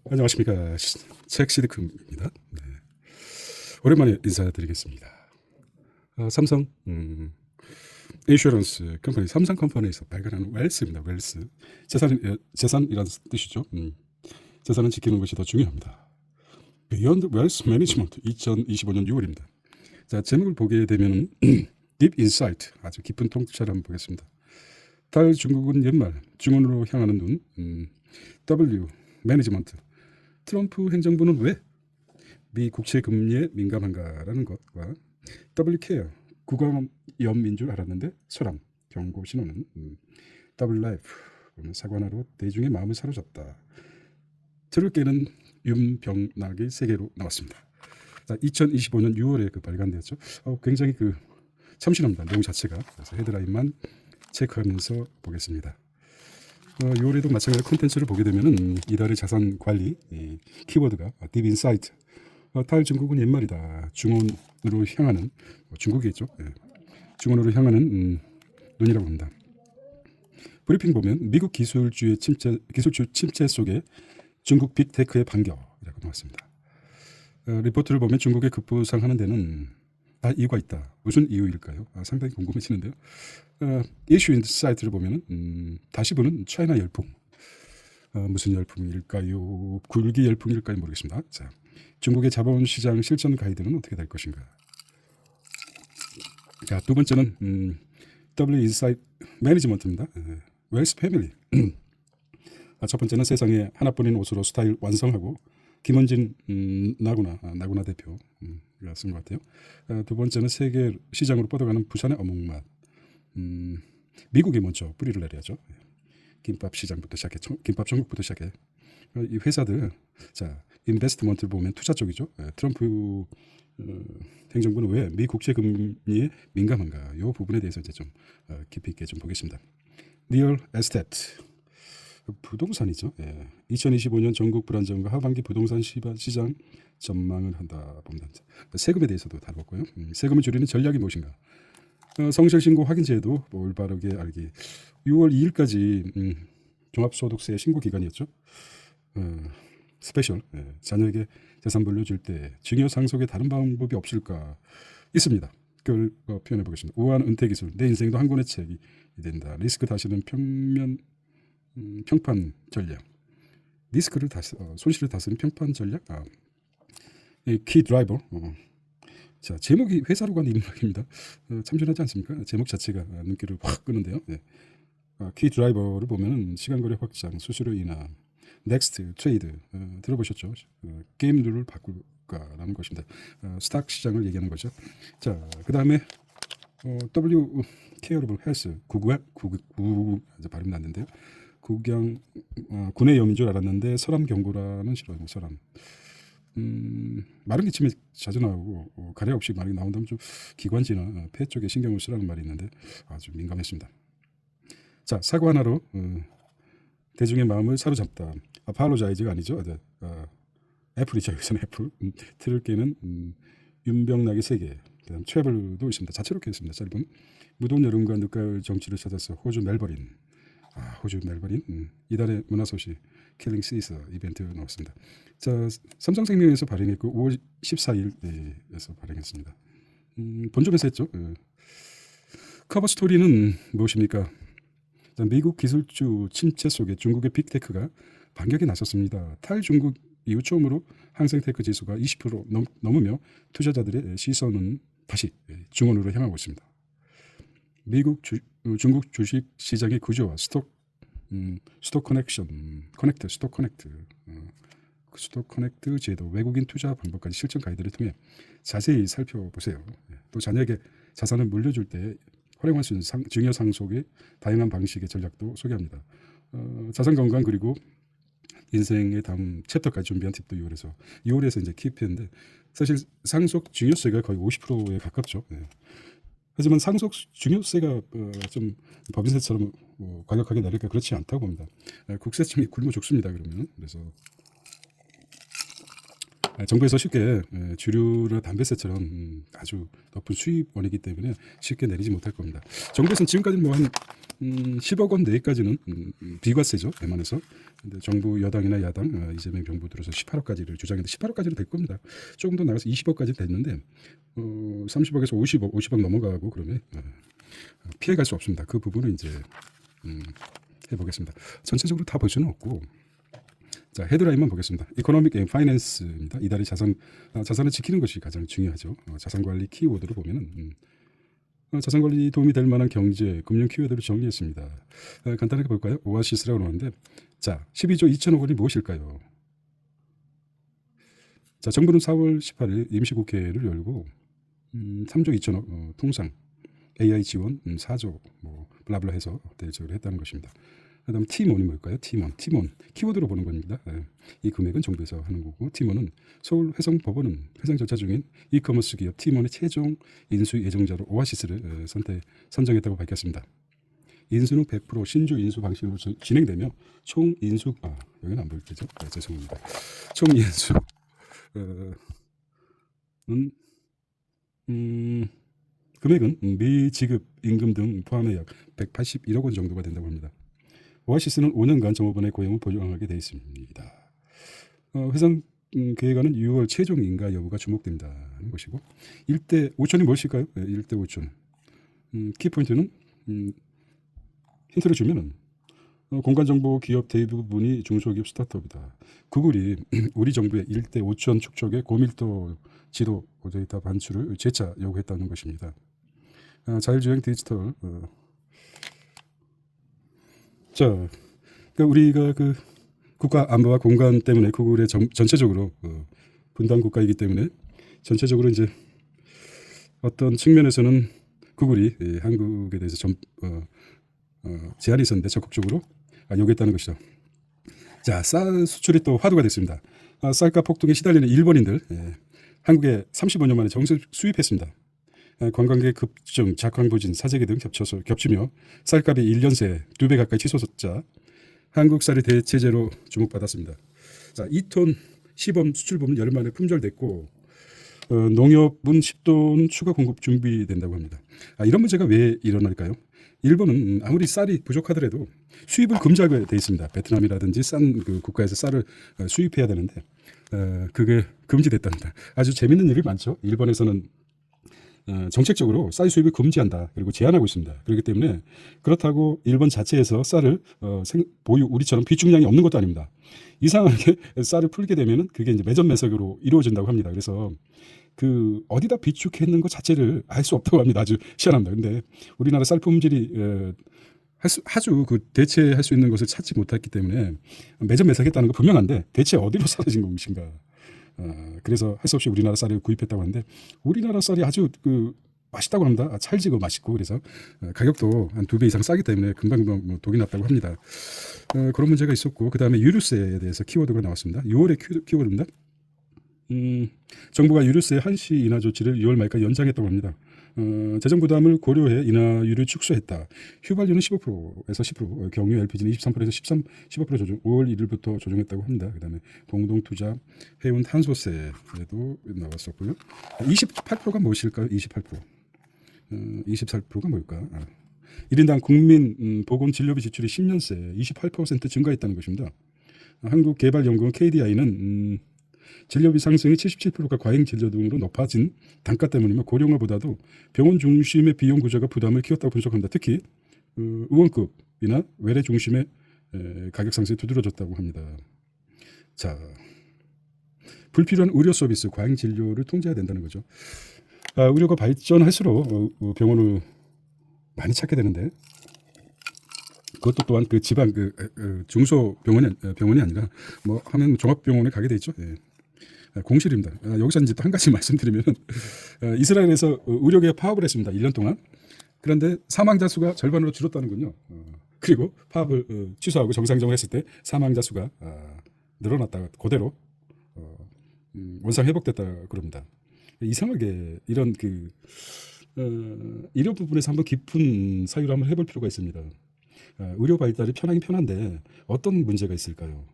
안녕하십니까. 책시드크입니다. 네. 오랜만에 인사드리겠습니다. 삼성 인슈런스 컴퍼니 삼성컴퍼니에서 발간한 웰스입니다. 웰스 재산이라는 뜻이죠. 재산은 지키는 것이 더 중요합니다. Beyond Wealth Management 2025년 6월입니다. 자, 제목을 보게 되면 Deep Insight, 아주 깊은 통찰을 한번 보겠습니다. 달 중국은 연말 중원으로 향하는 눈. W 매니지먼트, 트럼프 행정부는 왜 미 국채 금리에 민감한가라는 것과 W 케어, 국가염인 줄 알았는데 소랑 경고 신호는 W 라이프, 사관화로 대중의 마음을 사로잡다. 틀을 깨는 윤병락의 세계로 나왔습니다. 자, 2025년 6월에 발간되었죠. 굉장히 참신합니다. 내용 자체가. 그래서 헤드라인만 체크하면서 보겠습니다. 6월에도 마찬가지로 콘텐츠를 보게 되면은 이달의 자산 관리 키워드가 Deep Insight. 달 중국은 옛말이다. 중원으로 향하는 중국이겠죠. 예. 중원으로 향하는 눈이라고 합니다. 브리핑 보면 미국 기술주 침체 속에 중국 빅테크의 반격이라고 나왔습니다. 리포트를 보면 중국의 급부상하는 데는 다 이유가 있다. 무슨 이유일까요? 상당히 궁금해지는데요. 이슈 인사이트를 보면은 다시 보는 차이나 열풍. 무슨 열풍일까요? 굴기 열풍일까요? 모르겠습니다. 자, 중국의 자본시장 실전 가이드는 어떻게 될 것인가? 자, 두 번째는 W 인사이트 매니지먼트입니다. 웰스 패밀리. 첫 번째는 세상에 하나뿐인 옷으로 스타일 완성하고 김원진 나구나 대표 쓴 것 같아요. 두 번째는 세계 시장으로 뻗어가는 부산의 어묵맛. 미국이 먼저 뿌리를 내려야죠. 김밥 시장부터 시작해, 김밥 천국부터 시작해. 이 회사들, 자, 인베스트먼트를 보면 투자 쪽이죠. 트럼프 행정부는 왜 미 국채 금리에 민감한가? 이 부분에 대해서 이제 좀 깊이 있게 좀 보겠습니다. 리얼 에스테트, 부동산이죠. 2025년 전국 불안정과 하반기 부동산 시장 전망을 한다 봅니다. 세금에 대해서도 다뤘고요. 세금을 줄이는 전략이 무엇인가? 성실신고 확인제도 올바르게 알기. 6월 2일까지 종합소득세 신고 기간이었죠. 스페셜, 자녀에게 재산 물려줄 때 증여 상속에 다른 방법이 없을까? 있습니다. 그걸 표현해 보겠습니다. 우아한 은퇴 기술, 내 인생도 한 권의 책이 된다. 리스크 다스리는 평판 전략. 리스크를 손실을 다스리는 평판 전략. 키 드라이버. 자, 제목이 회사로 간 인물입니다. 참신하지 않습니까? 제목 자체가 눈길을 확 끄는데요. 키 드라이버를 보면 시간거래 확장, 수수료 인하, 넥스트, 트레이드 들어보셨죠? 게임 룰을 바꿀까라는 것입니다. 스탁 시장을 얘기하는 거죠. 자, 그 다음에 W 케어러블 헬스, 이제 발음 났는데요. 군의 염인 줄 알았는데 설암 경고라는 실화입니다. 설암. 마른 기침이 자주 나오고 가래 없이 많이 나온다면 좀 기관지나 폐 쪽에 신경을 쓰라는 말이 있는데 아주 민감했습니다. 자, 사과 하나로 대중의 마음을 사로잡다. 아팔로자이즈가 아니죠. 애플이죠. 여기서는 애플. 틀을 깨는 윤병락의 세계. 그다음 트래블도 있습니다. 자체롭게 있습니다. 짧은 무더운 여름과 늦가을 정치를 찾아서 호주 멜버린. 호주 멜버린. 이달의 문화소식 킬링 시서 이벤트 나왔습니다. 자, 삼성생명에서 발행했고 5월 14일에서 발행했습니다. 본점에서 했죠. 커버 스토리는 무엇입니까? 자, 미국 기술주 침체 속에 중국의 빅테크가 반격에 나섰습니다. 탈중국 이후 처음으로 항생테크 지수가 20% 넘으며 투자자들의 시선은 다시 중원으로 향하고 있습니다. 미국 중국 주식 시장의 구조와 스톡 커넥트 제도, 외국인 투자 방법까지 실전 가이드를 통해 자세히 살펴보세요. 또 자녀에게 자산을 물려줄 때 활용할 수 있는 증여 상속의 다양한 방식의 전략도 소개합니다. 자산 건강 그리고 인생의 다음 챕터까지 준비한 팁도 2월에서 이제 키피했는데 사실 상속 증여세가 거의 50%에 가깝죠. 하지만 상속 증여세가 좀 법인세처럼 과격하게 내릴까 그렇지 않다고 봅니다. 국세청이 굶어 죽습니다. 그러면 그래서 정부에서 쉽게 주류나 담배세처럼 아주 높은 수입원이기 때문에 쉽게 내리지 못할 겁니다. 정부에서는 지금까지는 뭐 한 10억 원 내까지는 비과세죠, 웬만해서. 근데 정부 여당이나 야당 이재명 정부 들어서 18억까지를 주장했는데 18억까지는 될 겁니다. 조금 더 나가서 20억까지 됐는데 30억에서 50억 넘어가고 그러면 피해갈 수 없습니다. 그 부분은 이제 해보겠습니다. 전체적으로 다 볼 수는 없고. 자, 헤드라인만 보겠습니다. 이코노믹 앤 파이낸스입니다. 이달의 자산을 지키는 것이 가장 중요하죠. 자산 관리 키워드로 보면은 자산 관리 도움이 될 만한 경제, 금융 키워드를 정리했습니다. 간단하게 볼까요? 오아시스라고 하는데, 자, 12조 2천억 원이 무엇일까요? 자, 정부는 4월 18일 임시국회를 열고 3조 2천억 통상 AI 지원 4조 뭐 블라블라 해서 대책을 했다는 것입니다. 그다음 T몬이 뭘까요? T몬 키워드로 보는 겁니다. 이 금액은 정부에서 하는 거고 T몬은 서울 회성법원은 회상 절차 중인 이커머스 기업 T몬의 최종 인수 예정자로 오아시스를 선정했다고 밝혔습니다. 인수는 100% 신주 인수 방식으로 진행되며 총 인수 여기는 안 보일 테죠? 죄송합니다. 총 인수는 금액은 미지급 임금 등 포함해 약 181억 원 정도가 된다고 합니다. 오아시스는 5년간 정호원의 고용을 보장하게 되어 있습니다. 회상 계획안은 6월 최종 인가 여부가 주목된다는 것이고 1대 5천이 무엇일까요? 1대 5천 키포인트는 힌트를 주면은 공간정보 기업 대부분이 중소기업 스타트업이다. 구글이 우리 정부의 1대 5천 축적의 고밀도 지도 데이터 반출을 재차 요구했다는 것입니다. 자율주행 디지털 자, 그러니까 우리가 그 국가 안보와 공간 때문에 구글의 전체적으로 분단 국가이기 때문에 전체적으로 이제 어떤 측면에서는 구글이 한국에 대해서 제한이 있었는데 적극적으로 요구했다는 것이죠. 자, 쌀 수출이 또 화두가 됐습니다. 쌀값 폭등에 시달리는 일본인들 한국에 35년 만에 정식 수입했습니다. 관광객 급증, 작황부진, 사재기 등 겹치며 쌀값이 1년 새 2배 가까이 치솟았자 한국 쌀이 대체제로 주목받았습니다. 자, 2톤 시범 수출범은 열흘 만에 품절됐고 농협은 10톤 추가 공급 준비된다고 합니다. 이런 문제가 왜 일어날까요? 일본은 아무리 쌀이 부족하더라도 수입을 금지하게 돼 있습니다. 베트남이라든지 싼 그 국가에서 쌀을 수입해야 되는데 그게 금지됐답니다. 아주 재밌는 일이 많죠. 일본에서는 정책적으로 쌀 수입을 금지한다. 그리고 제한하고 있습니다. 그렇기 때문에 그렇다고 일본 자체에서 쌀을 보유 우리처럼 비축량이 없는 것도 아닙니다. 이상하게 쌀을 풀게 되면은 그게 이제 매점 매석으로 이루어진다고 합니다. 그래서 그 어디다 비축했는 것 자체를 알 수 없다고 합니다. 아주 희한합니다. 근데 우리나라 쌀 품질이 아주 그 대체할 수 있는 것을 찾지 못했기 때문에 매점 매석했다는 거 분명한데 대체 어디로 사라진 것인가? 그래서 할 수 없이 우리나라 쌀을 구입했다고 하는데 우리나라 쌀이 아주 그 맛있다고 합니다. 찰지고 맛있고 그래서 가격도 한 2배 이상 싸기 때문에 금방 뭐 독이 났다고 합니다. 그런 문제가 있었고 그 다음에 유류세에 대해서 키워드가 나왔습니다. 6월의 키워드입니다. 정부가 유류세 한시 인하 조치를 6월 말까지 연장했다고 합니다. 재정 부담을 고려해 인하율을 축소했다. 휘발유는 15%에서 10%, 경유 LPG는 23%에서 15% 조정, 5월 1일부터 조정했다고 합니다. 그다음에 공동투자 해운 탄소세에도 나왔었고요. 28%가 무엇일까요? 28%. 24%가 뭘까? 1인당 국민 보건 진료비 지출이 10년 새 28% 증가했다는 것입니다. 한국개발연구원 KDI는 진료비 상승이 77%가 과잉 진료 등으로 높아진 단가 때문이며 고령화보다도 병원 중심의 비용 구조가 부담을 키웠다고 분석합니다. 특히 의원급이나 외래 중심의 가격 상승이 두드러졌다고 합니다. 자, 불필요한 의료 서비스, 과잉 진료를 통제해야 된다는 거죠. 의료가 발전할수록 병원을 많이 찾게 되는데 그것도 또한 그 지방 중소 병원이 아니라 뭐 하면 종합병원에 가게 돼 있죠. 예. 공실입니다. 여기서 이제 또 한 가지 말씀드리면 이스라엘에서 의료계가 파업을 했습니다. 1년 동안. 그런데 사망자 수가 절반으로 줄었다는군요. 그리고 파업을 취소하고 정상적으로 했을 때 사망자 수가 늘어났다가 그대로 원상 회복됐다 그럽니다. 이상하게 이런 이런 부분에서 한번 깊은 사유를 한번 해볼 필요가 있습니다. 의료 발달이 편하긴 편한데 어떤 문제가 있을까요?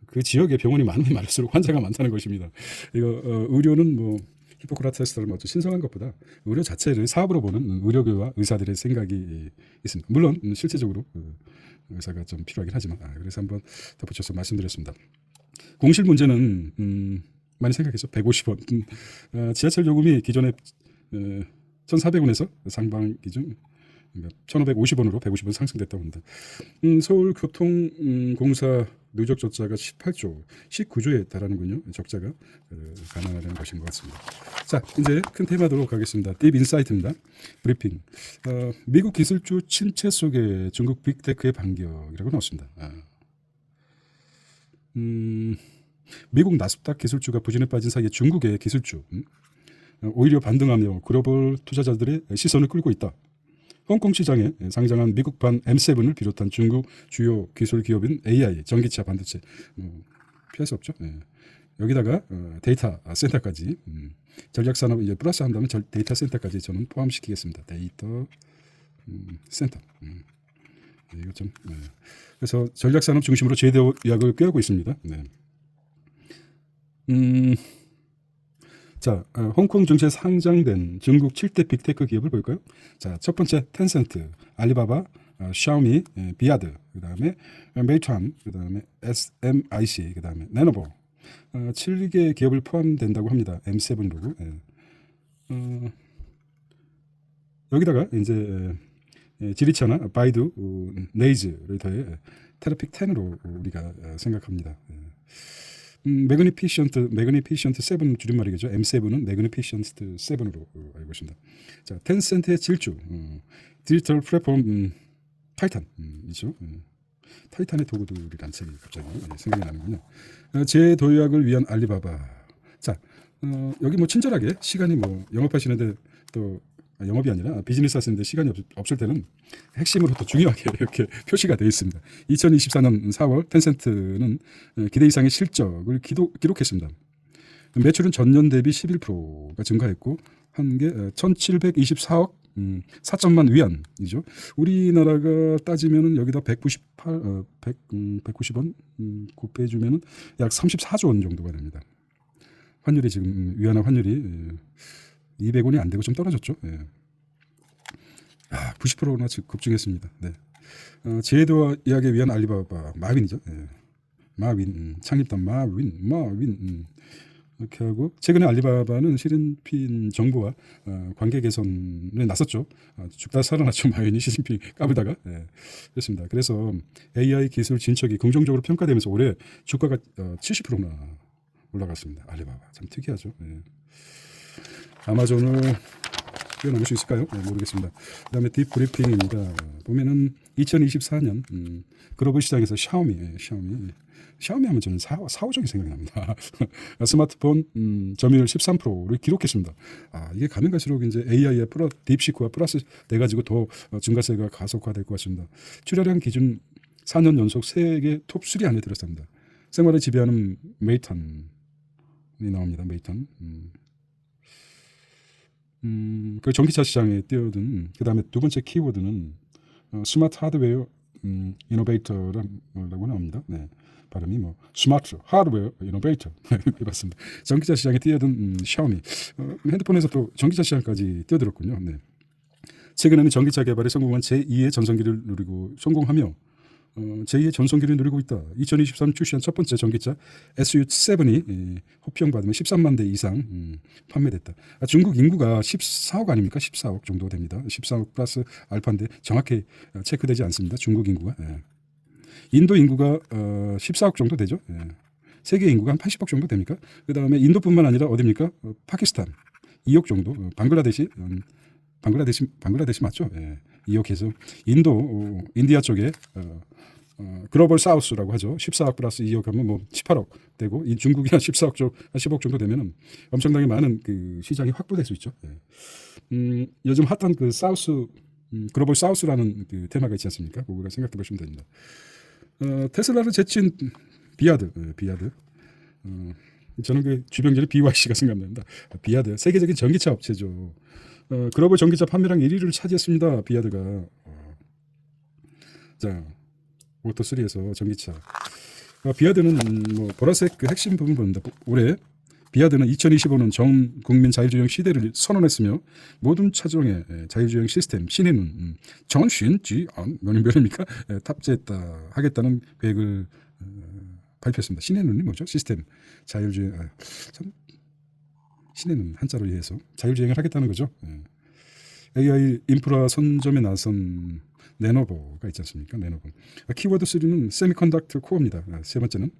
그 지역에 병원이 많으면 많을수록 환자가 많다는 것입니다. 이거 의료는 뭐 히포크라테스를 뭐 신성한 것보다 의료 자체를 사업으로 보는 의료계와 의사들의 생각이 있습니다. 물론 실제적으로 의사가 좀 필요하긴 하지만 그래서 한번 덧붙여서 말씀드렸습니다. 공실 문제는 많이 생각했죠. 150원. 지하철 요금이 기존에 1,400원에서 상방 기준 1,550원으로 150원 상승됐다고 합니다. 서울교통공사 누적 적자가 18조, 19조에 달하는군요. 적자가 감안하려는 것인 것 같습니다. 자, 이제 큰 테마로 가겠습니다. 딥 인사이트입니다. 브리핑. 미국 기술주 침체 속에 중국 빅테크의 반격이라고 나왔습니다. 미국 나스닥 기술주가 부진에 빠진 사이에 중국의 기술주 오히려 반등하며 글로벌 투자자들의 시선을 끌고 있다. 홍콩 시장에 상장한 미국판 M7을 비롯한 중국 주요 기술 기업인 AI, 전기차, 반도체 피할 수 없죠. 여기다가 데이터 센터까지 전략산업 이제 플러스 한다면 데이터 센터까지 저는 포함시키겠습니다. 데이터 센터. 이거 좀 그래서 전략산업 중심으로 제도약을 꾀하고 있습니다. 네. 자, 홍콩 증시에 상장된 중국 7대 빅테크 기업을 볼까요? 자, 첫 번째 텐센트, 알리바바, 샤오미, 비아드, 그 다음에 메이트환, 그 다음에 SMIC, 그 다음에 네노버 7개 기업을 포함된다고 합니다. M7 로고. 여기다가 이제 지리차나 바이두, 네이즈를 더해 테라픽 10으로 우리가 생각합니다. 매그니피션트 7 줄임말이겠죠. M7은 매그니피션트 7으로 알고 있습니다. 자, 텐센트의 질주, 디지털 플랫폼 타이탄이죠. 타이탄의 도구들이라는 책이 갑자기 생각이 나는군요. 재도약을 위한 알리바바. 자, 여기 뭐 친절하게 시간이 뭐 영업하시는데 또 영업이 아니라 비즈니스 하시는데 시간이 없을 때는 핵심으로 또 중요하게 이렇게 표시가 되어 있습니다. 2024년 4월 텐센트는 기대 이상의 실적을 기록했습니다. 매출은 전년 대비 11%가 증가했고 한 게 1,724억 4천만 위안이죠. 우리나라가 따지면은 여기다 190원 곱해주면은 약 34조 원 정도가 됩니다. 환율이 지금 위안화 환율이 200원이 안 되고 좀 떨어졌죠. 90%나 급증했습니다. 네. 제도약에 위한 알리바바 마윈이죠. 마윈 창립단 마윈 이렇게 하고 최근에 알리바바는 시진핑 정부와 관계 개선에 나섰죠. 죽다 살아났죠. 마윈이 시진핑 까불다가 그렇습니다. 그래서 AI 기술 진척이 긍정적으로 평가되면서 올해 주가가 70%나 올라갔습니다. 알리바바 참 특이하죠. 아마존을 뛰어넘을 수 있을까요? 모르겠습니다. 그 다음에 딥브리핑입니다. 보면은 2024년 글로벌 시장에서 샤오미 하면 저는 사오정이 생각이 납니다. 스마트폰 점유율 13%를 기록했습니다. 이게 가면 갈수록 이제 AI의 딥시크와 플러스 돼가지고 더 증가세가 가속화될 것 같습니다. 출하량 기준 4년 연속 세계 톱3 안에 들었습니다. 생활을 지배하는 메이턴이 나옵니다. 메이턴. 그 전기차 시장에 뛰어든 그 다음에 두 번째 키워드는 스마트 하드웨어 이노베이터라고 나옵니다. 네, 발음이 뭐 스마트 하드웨어 이노베이터 해봤습니다. 전기차 시장에 뛰어든 샤오미 핸드폰에서 또 전기차 시장까지 뛰어들었군요. 네. 최근에는 전기차 개발에 성공한 제2의 전성기를 누리고 성공하며 제2의 전성기를 누리고 있다. 2023 출시한 첫 번째 전기차 SU7이 호평받으면 13만 대 이상 판매됐다. 중국 인구가 14억 아닙니까? 14억 정도 됩니다. 14억 플러스 알파인데 정확히 체크되지 않습니다. 중국 인구가. 인도 인구가 14억 정도 되죠. 세계 인구가 한 80억 정도 됩니까? 그 다음에 인도뿐만 아니라 어디입니까? 파키스탄 2억 정도, 방글라데시 맞죠? 2억에서 인디아 쪽에 글로벌 사우스라고 하죠. 14억 플러스 2억 하면 뭐 18억 되고 이 중국이 한 14억 한 10억 정도 되면은 엄청나게 많은 그 시장이 확보될 수 있죠. 요즘 핫한 그 사우스 글로벌 사우스라는 그 테마가 있지 않습니까? 그거를 생각해 보시면 됩니다. 테슬라를 제친 비아드. 저는 그 주변전에 BYC가 생각납니다. 비아드 세계적인 전기차 업체죠. 글로벌 전기차 판매량 1위를 차지했습니다. 비아드가. 자, 오토3에서 전기차. 비아드는 뭐 보라색 그 핵심 부분 봅니다. 올해 비아드는 2025년 전 국민 자율주행 시대를 선언했으며 모든 차종의 자율주행 시스템 신인은 전신지 몇입니까? 탑재했다 하겠다는 계획을 발표했습니다. 신인은 뭐죠? 시스템 자율주행 참 신의 눈 한자로 이해해서 자율주행을 하겠다는 거죠. AI 인프라 선점에 나선 레노버가 있지 않습니까? 레노버. 키워드 3는 세미컨덕터 코어입니다. 세 번째는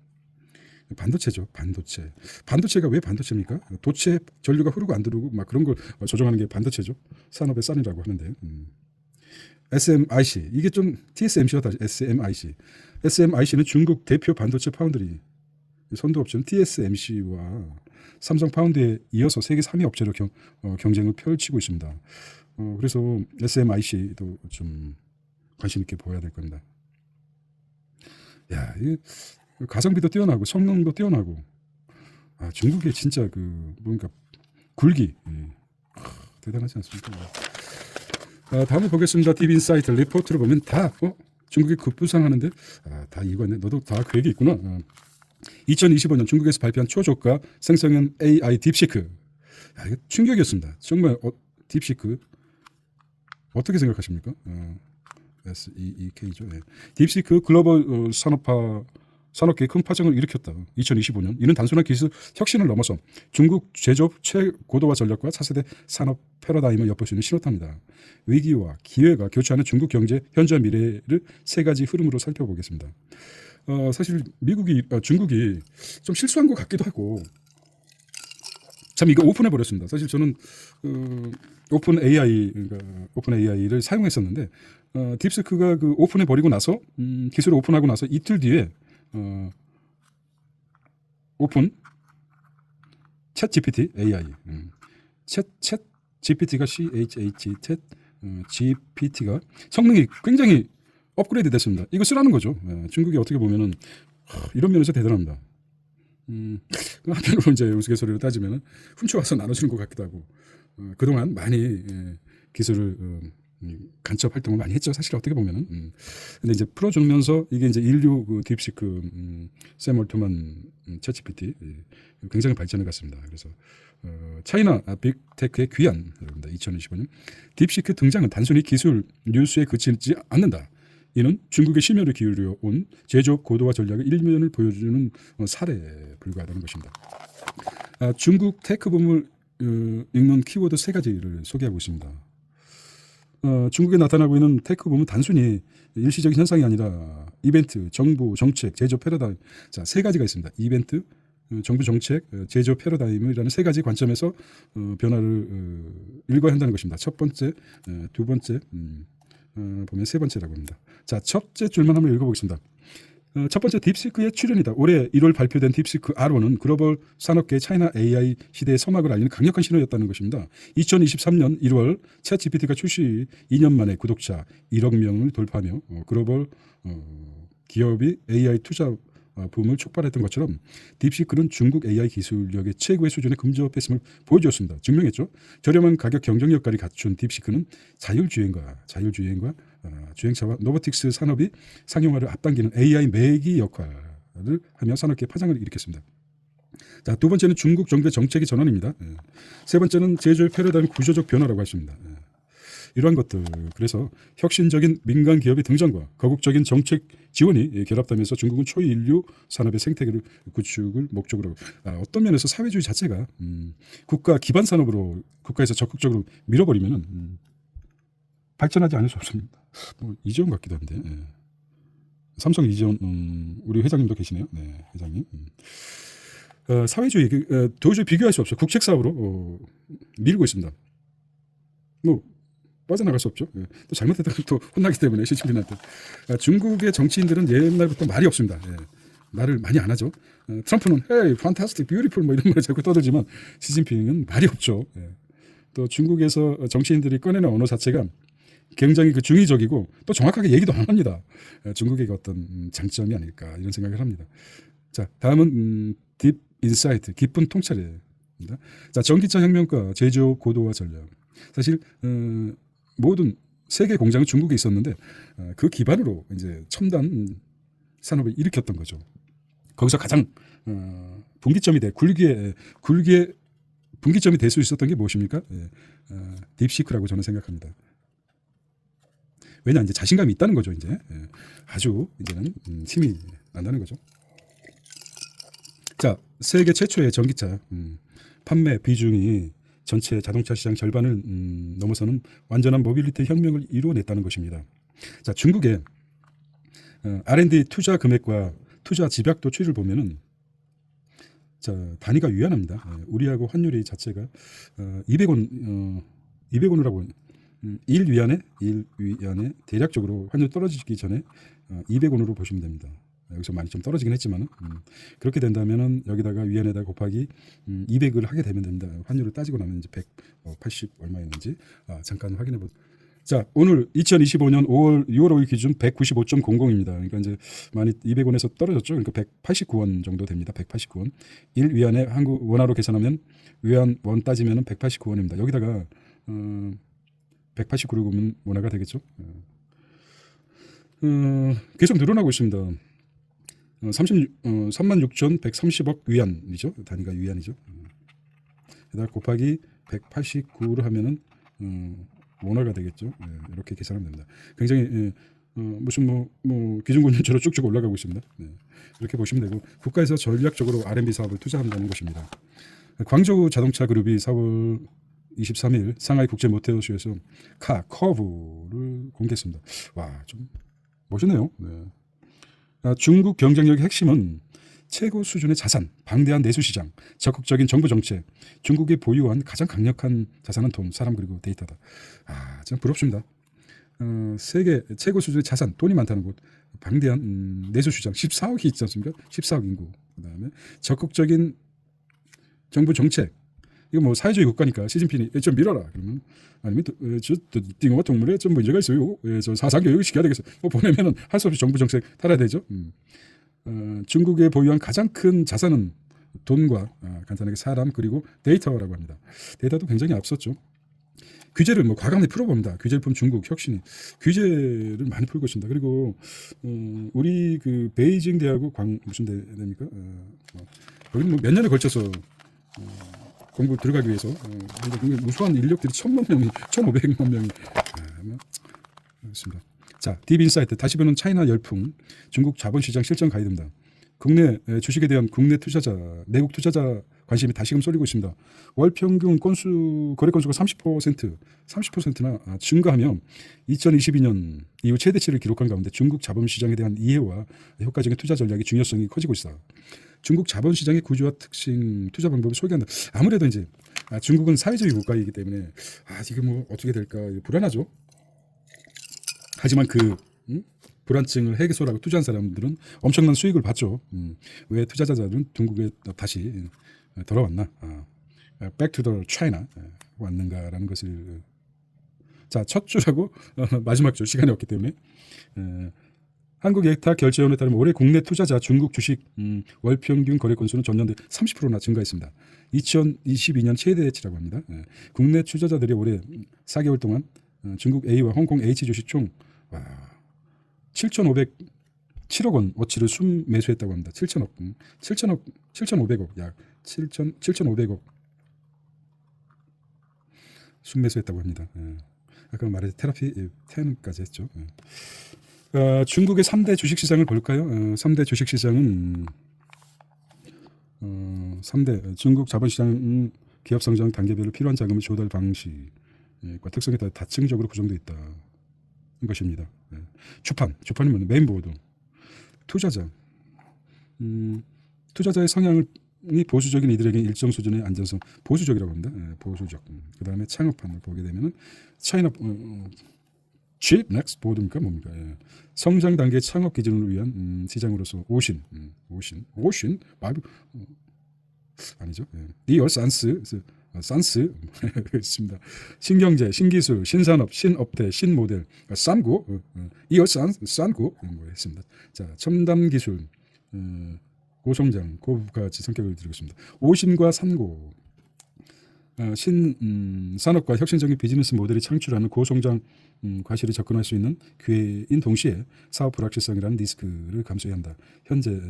반도체죠. 반도체. 반도체가 왜 반도체입니까? 도체 전류가 흐르고 안 들어오고 막 그런 걸 조정하는 게 반도체죠. 산업의 산이라고 하는데. SMIC. 이게 좀 TSMC와 다르죠. SMIC. SMIC는 중국 대표 반도체 파운드리 선도업체는 TSMC와 삼성 파운드에 이어서 세계 3위 업체로 경쟁을 펼치고 있습니다. 그래서 SMIC도 좀 관심 있게 보아야 될 겁니다. 야, 이 가성비도 뛰어나고 성능도 뛰어나고 중국의 진짜 그 뭔가 굴기 대단하지 않습니까? 다음을 보겠습니다. 딥인사이트 리포트를 보면 다 중국이 급부상하는데 다 이거네. 너도 다 계획이 있구나. 2025년 중국에서 발표한 초저가 생성형 AI 딥시크. 이거 충격이었습니다. 정말 딥시크 어떻게 생각하십니까? SEEK죠. 네. 딥시크 글로벌 산업계에 큰 파장을 일으켰다. 2025년. 이는 단순한 기술 혁신을 넘어서 중국 제조업 최고도화 전략과 차세대 산업 패러다임을 엿볼 수 있는 신호탄이다. 위기와 기회가 교차하는 중국 경제 현재와 미래를 세 가지 흐름으로 살펴보겠습니다. 사실 중국이 좀 실수한 것 같기도 하고 참 이거 오픈해 버렸습니다. 사실 저는 오픈 AI를 사용했었는데 딥시크가 그 오픈해 버리고 나서 기술을 오픈하고 나서 이틀 뒤에 오픈 챗 GPT AI 챗 GPT가 CHAT GPT가 성능이 굉장히 업그레이드 됐습니다. 이거 쓰라는 거죠. 중국이 어떻게 보면은 이런 면에서 대단합니다. 한편으로 이제 우스갯소리로 따지면 훔쳐와서 나눠주는 것 같기도 하고 그동안 많이 기술을 간첩 활동을 많이 했죠. 사실 어떻게 보면은 근데 이제 풀어주면서 이게 이제 인류 그 딥시크 샘 올트만 챗GPT 굉장히 발전해 갔습니다. 그래서 차이나 빅테크의 귀환입니다. 2025년 딥시크 등장은 단순히 기술 뉴스에 그치지 않는다. 이는 중국의 심혈을 기울여 온 제조업 고도화 전략의 일면을 보여주는 사례에 불과하다는 것입니다. 중국 테크 붐을 읽는 키워드 세 가지를 소개하고 있습니다. 중국에 나타나고 있는 테크 붐은 단순히 일시적인 현상이 아니라 이벤트, 정부, 정책, 제조 패러다임 세 가지가 있습니다. 이벤트, 정부 정책, 제조 패러다임이라는 세 가지 관점에서 변화를 읽어야 한다는 것입니다. 첫 번째, 두 번째, 보면 세 번째라고 합니다. 자, 첫째 줄만 한번 읽어보겠습니다. 첫 번째 딥시크의 출현이다. 올해 1월 발표된 딥시크 R1은 글로벌 산업계의 차이나 AI 시대의 서막을 알리는 강력한 신호였다는 것입니다. 2023년 1월 챗 GPT가 출시 2년 만에 구독자 1억 명을 돌파하며 글로벌 기업이 AI 투자 붐을 촉발했던 것처럼 딥시크는 중국 AI 기술력의 최고의 수준에 근접했음을 보여주었습니다. 증명했죠. 저렴한 가격 경쟁력까지 갖춘 딥시크는 자율주행과 주행차와 로보틱스 산업이 상용화를 앞당기는 AI 매기 역할을 하며 산업계에 파장을 일으켰습니다. 자, 두 번째는 중국 정부의 정책의 전환입니다. 세 번째는 제조의 패러다임 구조적 변화라고 할 수 있습니다. 이러한 것들 그래서 혁신적인 민간 기업의 등장과 거국적인 정책 지원이 결합되면서 중국은 초인류 산업의 생태계를 구축을 목적으로 어떤 면에서 사회주의 자체가 국가 기반 산업으로 국가에서 적극적으로 밀어버리면은 발전하지 않을 수 없습니다. 이재용 같기도 한데 삼성 이재용 우리 회장님도 계시네요. 네, 회장님. 사회주의 도저히 비교할 수 없어요. 국책 사업으로 밀고 있습니다. 빠져나갈 수 없죠. 또 잘못했다가 또 혼나기 때문에 시진핑한테. 중국의 정치인들은 옛날부터 말이 없습니다. 말을 많이 안 하죠. 트럼프는 hey, fantastic, beautiful 뭐 이런 말을 자꾸 떠들지만 시진핑은 말이 없죠. 또 중국에서 정치인들이 꺼내는 언어 자체가 굉장히 그 중의적이고 또 정확하게 얘기도 안 합니다. 중국의 어떤 장점이 아닐까 이런 생각을 합니다. 자, 다음은 딥 인사이트, 깊은 통찰입니다. 자, 전기차 혁명과 제조업 고도화 전략. 사실 모든 세계 공장은 중국에 있었는데 그 기반으로 이제 첨단 산업을 일으켰던 거죠. 거기서 가장 분기점이 돼 굴기에 분기점이 될 수 있었던 게 무엇입니까? 딥시크라고 저는 생각합니다. 왜냐 이제 자신감이 있다는 거죠. 이제 아주 이제는 힘이 난다는 거죠. 자, 세계 최초의 전기차 판매 비중이 전체 자동차 시장 절반을 넘어서는 완전한 모빌리티 혁명을 이루어냈다는 것입니다. 자, 중국의 R&D 투자 금액과 투자 집약도 추이를 보면은 자, 단위가 유연합니다. 우리하고 환율이 자체가 200원 200원이라고 1위안에 대략적으로 환율 떨어지기 전에 200원으로 보시면 됩니다. 여기서 많이 좀 떨어지긴 했지만 그렇게 된다면은 여기다가 위안에다 곱하기 200을 하게 되면 됩니다. 환율을 따지고 나면 이제 180 얼마였는지 잠깐 확인해 보. 자, 오늘 2025년 6월 5일 기준 195.00입니다. 그러니까 이제 많이 200원에서 떨어졌죠. 그러니까 189원 정도 됩니다. 189원. 1위안에 한국 원화로 계산하면 위안 원 따지면은 189원입니다. 여기다가 189를 보면 원화가 되겠죠. 계속 늘어나고 있습니다. 36,130억 위안이죠. 단위가 위안이죠. 게다가 곱하기 189를 하면은 원화가 되겠죠. 이렇게 계산하면 됩니다. 굉장히 무슨 기준금리처럼 쭉쭉 올라가고 있습니다. 이렇게 보시면 되고 국가에서 전략적으로 R&D 사업을 투자한다는 것입니다. 광저우 자동차 그룹이 4월 23일 상하이 국제 모터쇼에서 커브를 공개했습니다. 와, 좀 멋있네요. 중국 경쟁력의 핵심은 최고 수준의 자산, 방대한 내수시장, 적극적인 정부 정책, 중국이 보유한 가장 강력한 자산은 돈, 사람 그리고 데이터다. 참 부럽습니다. 세계 최고 수준의 자산, 돈이 많다는 곳, 방대한 내수시장, 14억이 있지 않습니까? 14억 인구. 그다음에 적극적인 정부 정책. 이거 뭐 사회주의 국가니까 시진핑이 좀 밀어라. 그러면 아니면 저 띵어와 동물에 좀 문제가 있어요. 저 사상교육을 시켜야 되겠어. 보내면은 할 수 없이 정부 정책 따라야 되죠. 중국의 보유한 가장 큰 자산은 돈과 간단하게 사람 그리고 데이터라고 합니다. 데이터도 굉장히 앞섰죠. 규제를 과감히 풀어봅니다. 규제를 푼 중국 혁신이 규제를 많이 풀고 있습니다. 그리고 우리 그 베이징 대하고 무슨 대입니까? 거기는 몇 년에 걸쳐서 공부 들어가기 위해서 무수한 인력들이 1,000만 명이 1,500만 명이 있습니다. 자, 딥인사이트 다시 보는 차이나 열풍 중국 자본시장 실전 가이드입니다. 국내 주식에 대한 국내 투자자 내국 투자자 관심이 다시금 쏠리고 있습니다. 월 평균 거래 건수가 30%나 증가하며 2022년 이후 최대치를 기록한 가운데 중국 자본시장에 대한 이해와 효과적인 투자 전략의 중요성이 커지고 있다. 중국 자본시장의 구조와 특징, 투자 방법을 소개한다. 아무래도 이제 중국은 사회주의 국가이기 때문에 이게 어떻게 될까 불안하죠. 하지만 불안증을 해소하고 투자한 사람들은 엄청난 수익을 봤죠. 왜 투자자들은 중국에 다시 돌아왔나? Back to the China 왔는가라는 것을 자, 첫 주라고 마지막 주 시간이 없기 때문에 한국예탁결제원에 따르면 올해 국내 투자자 중국 주식 월평균 거래 건수는 전년 대비 30%나 증가했습니다. 2022년 최대치라고 합니다. 국내 투자자들이 올해 4개월 동안 중국 A와 홍콩 H 주식 총 7억 원 어치를 순매수했다고 합니다. 7,500억 약 7,500억 순매수했다고 합니다. 아까 말했던 테라피 10까지 했죠. 중국의 3대 주식시장을 볼까요? 3대 주식시장은 3대 중국 자본시장 기업 성장 단계별로 필요한 자금을 조달 방식과 특성에 따라 다층적으로 구성되어 있다. 것입니다. 주판이 뭐냐? 메인보드. 투자자의 성향이 보수적인 이들에게 일정 수준의 안전성, 보수적이라고 합니다. 보수적. 그 다음에 창업판을 보게 되면은 차이나 Chip Next 보드입니까 뭡니까? 성장 단계 창업 기준을 위한 시장으로서 오신 바이브 아니죠? 리얼 산스 있습니다. 신경제, 신기술, 신산업, 신업태, 신모델, 싼고, 이어 싼고 했습니다. 자, 첨단 기술, 고성장, 고부가치 성격을 드리고 있습니다. 오신과 산고, 신산업과 혁신적인 비즈니스 모델이 창출하는 고성장 과실에 접근할 수 있는 기회인 동시에 사업 불확실성이라는 리스크를 감수해야 한다. 현재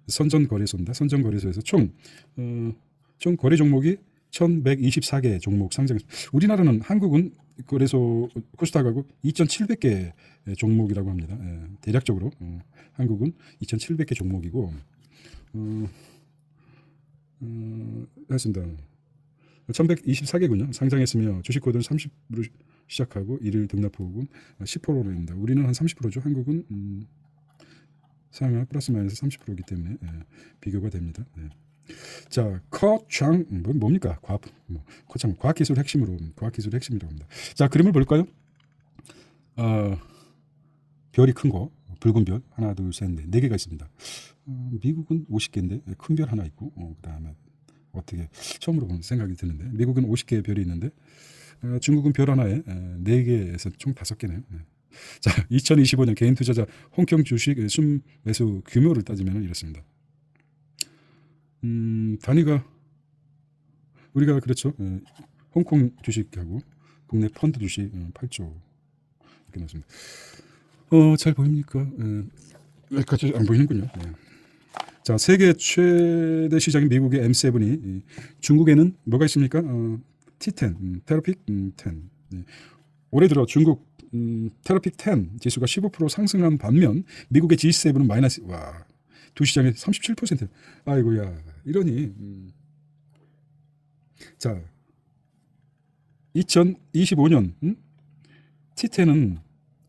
선전거래소입니다. 선전거래소에서 총 거래 종목이 1124개 종목 상장했습니다. 우리나라는 한국은 거래소 코스닥하고 2700개 종목이라고 합니다. 대략적으로 한국은 2700개 종목이고 했습니다. 1124개군요. 상장했으며 주식코드는 30으로 시작하고 일일 등락폭은 10%입니다. 우리는 한 30%죠. 한국은 상하 플러스 마이너스 30%이기 때문에 비교가 됩니다. 자, 커창 뭡니까? 커창 과학기술 핵심이라고 합니다. 자, 그림을 볼까요? 별이 큰 거, 붉은 별 하나, 둘, 셋, 넷, 4개가 있습니다. 미국은 50개인데 큰 별 하나 있고, 그다음에 어떻게 처음으로 본 생각이 드는데 미국은 50개의 별이 있는데 중국은 별 하나에 4개에서 총 5개네요. 자, 2025년 개인 투자자 홍콩 주식 순매수 규모를 따지면 이렇습니다. 단위가 우리가 그렇죠. 홍콩 주식하고 국내 펀드 주식 8조 이렇게 나왔습니다. 잘 보입니까? 여기까지 안 보이는군요. 자, 세계 최대 시장인 미국의 M7이 중국에는 뭐가 있습니까? T10, 테라픽 10. 올해 들어 중국 테라픽 10 지수가 15% 상승한 반면 미국의 G7은 마이너스. 와, 두 시장에 37%. 아이고야, 이러니. 자, 2025년 T10은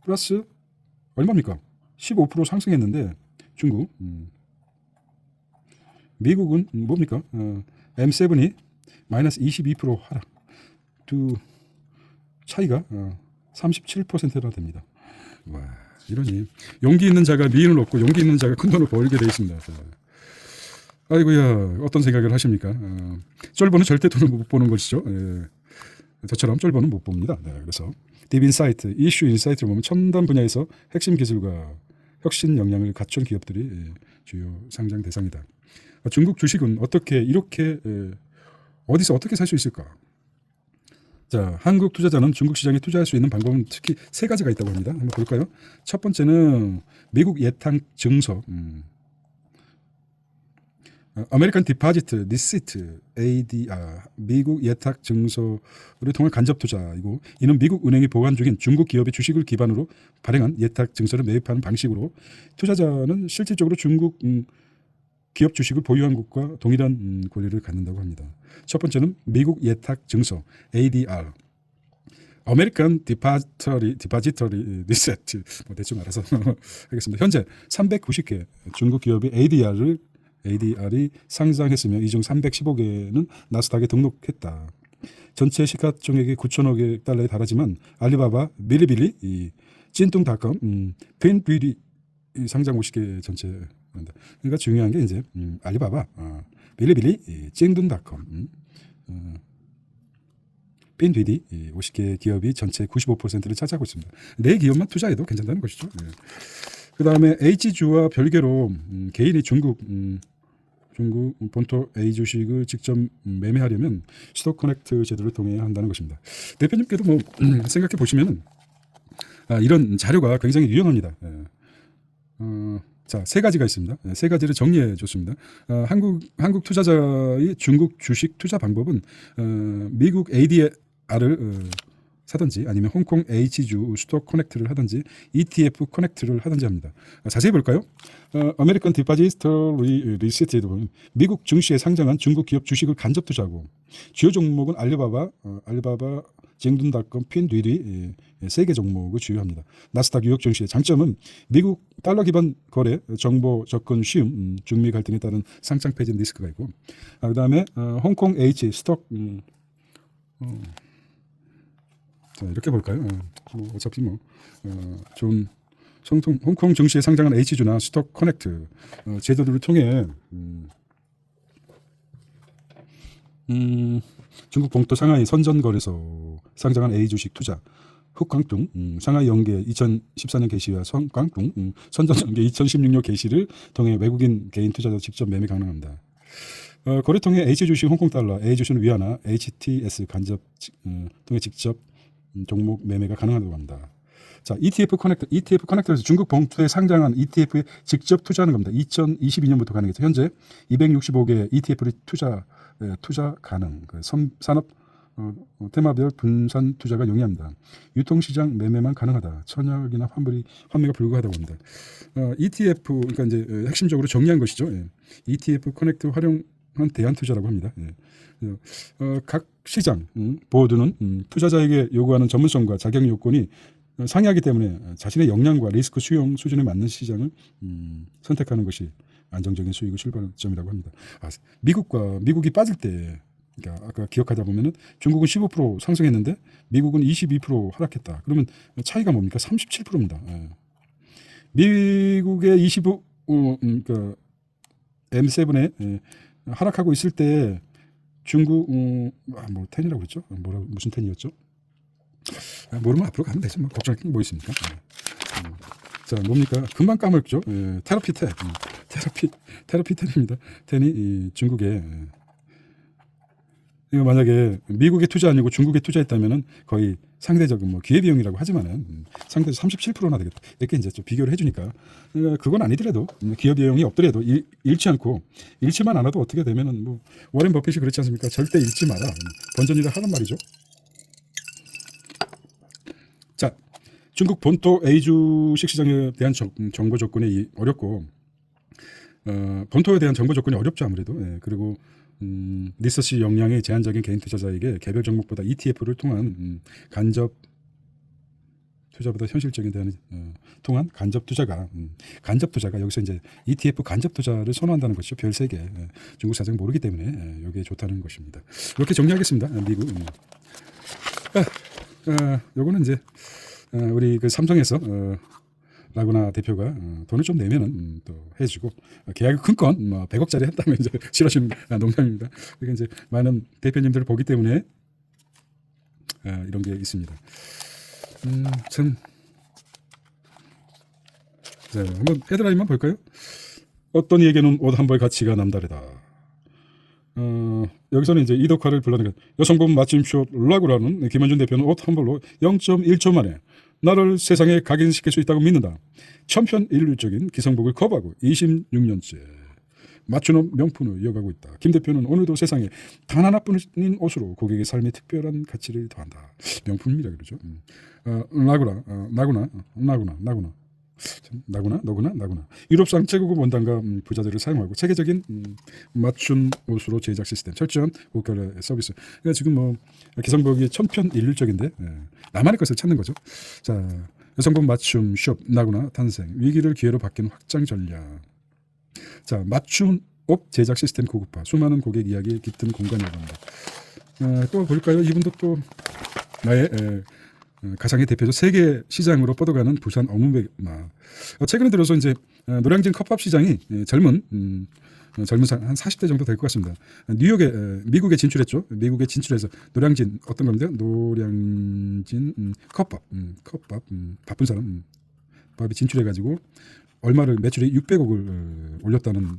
플러스 얼마입니까? 15% 상승했는데 중국. 미국은 뭡니까? M7이 마이너스 22% 하락. 두 차이가 37%나 됩니다. 와, 이러니 용기 있는 자가 미인을 얻고 용기 있는 자가 큰 돈을 벌게 돼 있습니다. 아이고야, 어떤 생각을 하십니까? 쫄보는 절대 돈을 못 보는 것이죠. 저처럼 쫄보는 못 봅니다. 그래서 딥인사이트, 이슈 인사이트를 보면 첨단 분야에서 핵심 기술과 혁신 역량을 갖춘 기업들이 주요 상장 대상이다. 중국 주식은 어떻게 이렇게 어디서 어떻게 살 수 있을까? 자, 한국 투자자는 중국 시장에 투자할 수 있는 방법은 특히 3가지가 있다고 합니다. 한번 볼까요? 첫 번째는 미국 예탁 증서, 아메리칸 디파지트 리시트 ADR, 미국 예탁 증서를 통한 간접 투자이고, 이는 미국 은행이 보관 중인 중국 기업의 주식을 기반으로 발행한 예탁 증서를 매입하는 방식으로 투자자는 실질적으로 중국 기업 주식을 보유한 것과 동일한 권리를 갖는다고 합니다. 첫 번째는 미국 예탁 증서 ADR, 아메리칸 디파지터리 리세트, 대충 알아서 하겠습니다. 현재 390개 중국 기업의 ADR이 상장했으며 이 중 315개는 나스닥에 등록했다. 전체 시가총액이 9천억 달러에 달하지만 알리바바, 빌리빌리, 찐뚱닷컴, 핀뷰리 상장 50개 전체. 그러니까 중요한 게 이제 알리바바, 빌리빌리, 찡둔닷컴, 핀듀디 50개 기업이 전체 95%를 차지하고 있습니다. 4기업만 투자해도 괜찮다는 것이죠. 그 다음에 H주와 별개로 개인이 중국 본토 A 주식을 직접 매매하려면 스톡 커넥트 제도를 통해야 한다는 것입니다. 대표님께도 뭐 생각해 보시면은 이런 자료가 굉장히 유용합니다. 자, 3가지가 있습니다. 3가지를 정리해 줬습니다. 한국 투자자의 중국 주식 투자 방법은 미국 ADR을 사든지 아니면 홍콩 H주 스톡 커넥트를 하든지 ETF 커넥트를 하든지 합니다. 자세히 볼까요? 아메리칸 디파지터리 리시트에도 보면 미국 증시에 상장한 중국 기업 주식을 간접 투자하고, 주요 종목은 알리바바, 징둔닷컴, 핀듀디 3개 종목을 주요합니다. 나스닥 뉴욕 증시의 장점은 미국 달러 기반 거래, 정보 접근 쉬움, 중미 갈등에 따른 상장 폐진 리스크가 있고, 그다음에 홍콩 H 스톡 자, 이렇게 볼까요? 어차피 좋은 홍콩 증시에 상장한 H주나 스톡 커넥트 제도를 통해 중국 봉도 상하이 선전거래소 상장한 A 주식 투자, 흑광뚱 상하이 연계 2014년 개시와 성광뚱 선전 연계 2016년 개시를 통해 외국인 개인 투자자 직접 매매 가능합니다. 거래 통해 H 주식 홍콩 달러, A 주식은 위안화, HTS 간접 통해 직접 종목 매매가 가능하다고 합니다. 자, ETF 커넥터에서 중국 봉투에 상장한 ETF에 직접 투자하는 겁니다. 2022년부터 가능해서 현재 265개 ETF를 투자 가능. 산업 테마별 분산 투자가 용이합니다. 유통시장 매매만 가능하다. 천약이나 환매가 불가하다고 합니다. ETF 그러니까 이제 핵심적으로 정리한 것이죠. 예. ETF 커넥트 활용한 대안 투자라고 합니다. 예. 각 시장 보호드는 투자자에게 요구하는 전문성과 자격 요건이 상이하기 때문에 자신의 역량과 리스크 수용 수준에 맞는 시장을 선택하는 것이 안정적인 수익의 출발점이라고 합니다. 미국이 빠질 때, 그러니까 아까 기억하다 보면은 중국은 15% 상승했는데 미국은 22% 하락했다. 그러면 차이가 뭡니까? 37%입니다. 예. 미국의 25, 그러니까 M7에 하락하고 있을 때 중국 뭐 텐이라고 그랬죠? 무슨 텐이었죠? 모르면 앞으로 가면 되죠. 뭐 걱정할 게 뭐 있습니까? 자, 뭡니까? 금방 까먹죠. 테라피 텐입니다. 텐이 중국에 이거 만약에 미국에 투자 아니고 중국에 투자했다면은 거의 상대적인 뭐 기회비용이라고 하지만은 상대적 37%나 되겠다. 이렇게 이제 좀 비교를 해주니까 그건 아니더라도 기회비용이 없더라도 잃지만 않아도 어떻게 되면은 뭐 워렌 버핏이 그렇지 않습니까? 절대 잃지 마라. 본전이라 하는 말이죠. 자, 중국 본토 A 주식 시장에 대한 정보 조건이 어렵고 본토에 대한 정보 조건이 어렵죠 아무래도. 예, 그리고 리서치 역량이 제한적인 개인 투자자에게 개별 종목보다 ETF를 통한 간접 투자보다 현실적인 대안을 통한 간접 투자가 여기서 이제 ETF 간접 투자를 선호한다는 것이죠. 별 3개. 중국 사정 모르기 때문에 여기에 좋다는 것입니다. 이렇게 정리하겠습니다. 미국. 요거는 이제 우리 그 삼성에서 라구나 대표가 돈을 좀 내면은 또 해주고 계약이 큰 건 뭐 100억짜리 했다면 이제 싫어지는 농담입니다. 그러니까 이제 많은 대표님들을 보기 때문에 이런 게 있습니다. 참. 자, 한번 헤드라인만 볼까요? 어떤 이에게는 옷 한 벌 가치가 남다르다. 여기서는 이제 이덕화를 불러내는 여성분 맞춤쇼 라구라는 김현준 대표는 옷 한 벌로 0.1초 만에 나를 세상에 각인시킬 수 있다고 믿는다. 천편일률적인 기성복을 거부하고 26년째 맞춤 명품을 이어가고 있다. 김 대표는 오늘도 세상에 단 하나뿐인 옷으로 고객의 삶에 특별한 가치를 더한다. 명품이라 그러죠. 나구나. 유럽 상체고급 원단과 부자재를 사용하고 체계적인 맞춤 옷으로 제작 시스템, 철저한 고가의 서비스. 그러니까 지금 뭐 기성복이 천편일률적인데 나만의 것을 찾는 거죠. 자, 여성복 맞춤 숍 나구나 탄생, 위기를 기회로 바뀌는 확장 전략. 자, 맞춤 옷 제작 시스템 고급화, 수많은 고객 이야기에 깃든 공간이라고 합니다. 또 볼까요? 이분도 또 나의 가상의 대표죠. 세계 시장으로 뻗어가는 부산 어묵배마. 최근에 들어서 이제 노량진 컵밥 시장이 젊은 한 40대 정도 될 것 같습니다. 미국에 진출했죠. 미국에 진출해서 노량진 어떤 겁니다. 노량진 컵밥 바쁜 사람 밥이 진출해가지고 얼마를 매출이 600억을 올렸다는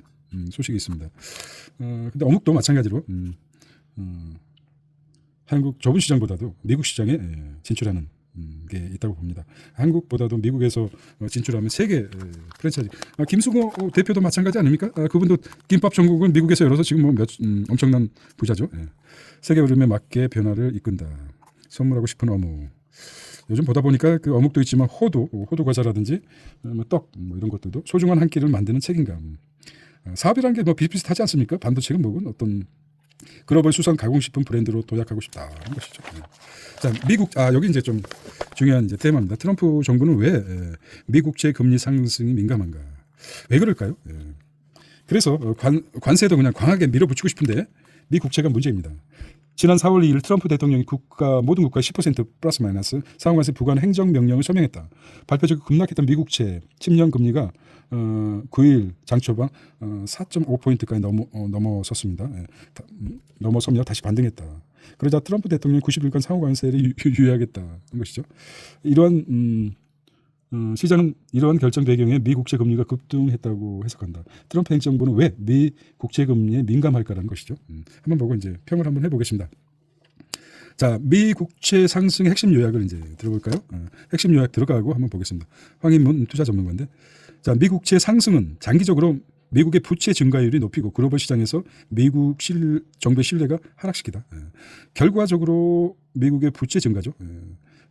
소식이 있습니다. 근데 어묵도 마찬가지로 한국 좁은 시장보다도 미국 시장에 진출하는 게 있다고 봅니다. 한국보다도 미국에서 진출하면 세계 프랜차이즈. 김수고 대표도 마찬가지 아닙니까? 그분도 김밥 전국을 미국에서 열어서 지금 뭐 엄청난 부자죠. 세계 흐름에 맞게 변화를 이끈다. 선물하고 싶은 어묵. 요즘 보다 보니까 그 어묵도 있지만 호두 과자라든지 떡 이런 것들도 소중한 한 끼를 만드는 책임감. 사업이라는 게 뭐 비슷비슷하지 않습니까? 반도체는 먹은 어떤 글로벌 수산 가공식품 브랜드로 도약하고 싶다는 것이죠. 자, 미국 여기 이제 좀 중요한 이제 테마입니다. 트럼프 정부는 왜 미국채 금리 상승이 민감한가? 왜 그럴까요? 그래서 관세도 그냥 강하게 밀어붙이고 싶은데 미 국채가 문제입니다. 지난 4월 2일 트럼프 대통령이 모든 국가에 10% 플러스 마이너스 상환관세 부과한 행정명령을 서명했다. 발표적 급락했던 미국채 10년 금리가 9일 장초반 4.5포인트까지 넘어섰습니다. 넘어서며 다시 반등했다. 그러자 트럼프 대통령이 90일간 상호관세를 유예하겠다는 것이죠. 이러한 시장은 이러한 결정 배경에 미 국채 금리가 급등했다고 해석한다. 트럼프 행정부는 왜 미 국채 금리에 민감할까라는 것이죠. 한번 보고 이제 평을 한번 해보겠습니다. 자, 미 국채 상승의 핵심 요약을 이제 들어볼까요? 핵심 요약 들어가고 한번 보겠습니다. 황인문 투자 전문가인데, 자, 미 국채 상승은 장기적으로 미국의 부채 증가율이 높이고 글로벌 시장에서 미국 정부의 신뢰가 하락시키다. 결과적으로 미국의 부채 증가죠.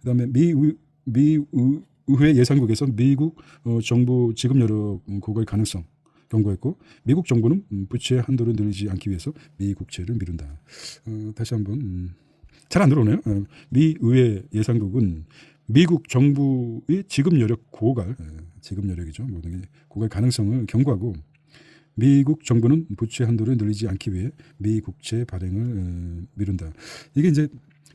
그다음에 미 의회 예산국에서 미국 정부 지급 여력 고갈 가능성 경고했고, 미국 정부는 부채 한도를 늘리지 않기 위해서 미 국채를 미룬다. 다시 한번 잘 안 들어오네요. 미 의회 예산국은 미국 정부의 지급 여력 고갈, 지급 여력이죠. 모든 게 고갈 가능성을 경고하고, 미국 정부는 부채 한도를 늘리지 않기 위해 미 국채 발행을 미룬다. 이게 이제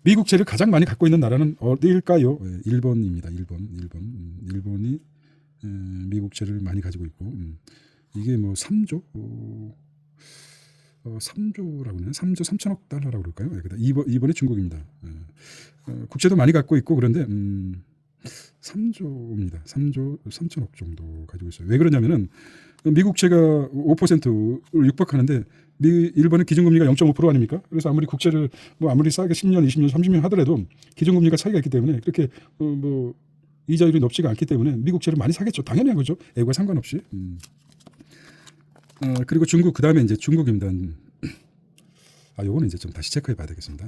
미국채를 가장 많이 갖고 있는 나라는 어디일까요? 일본입니다. 일본이 미국채를 많이 가지고 있고, 이게 뭐 3조 3조라고 하네요. 3조 3천억 달러라고 그럴까요? 이번에 중국입니다. 국채도 많이 갖고 있고, 그런데 3조입니다. 3조 3천억 정도 가지고 있어요. 왜 그러냐면은 미국채가 5%를 육박하는데 일본의 기준금리가 0.5% 아닙니까? 그래서 아무리 국채를 뭐 아무리 싸게 10년, 20년, 30년 하더라도 기준금리가 차이가 있기 때문에 그렇게 뭐 이자율이 높지가 않기 때문에 미국채를 많이 사겠죠. 당연히 한 거죠. 애과 상관없이. 그리고 중국, 그 다음에 이제 중국입니다. 요거는 이제 좀 다시 체크해 봐야 되겠습니다.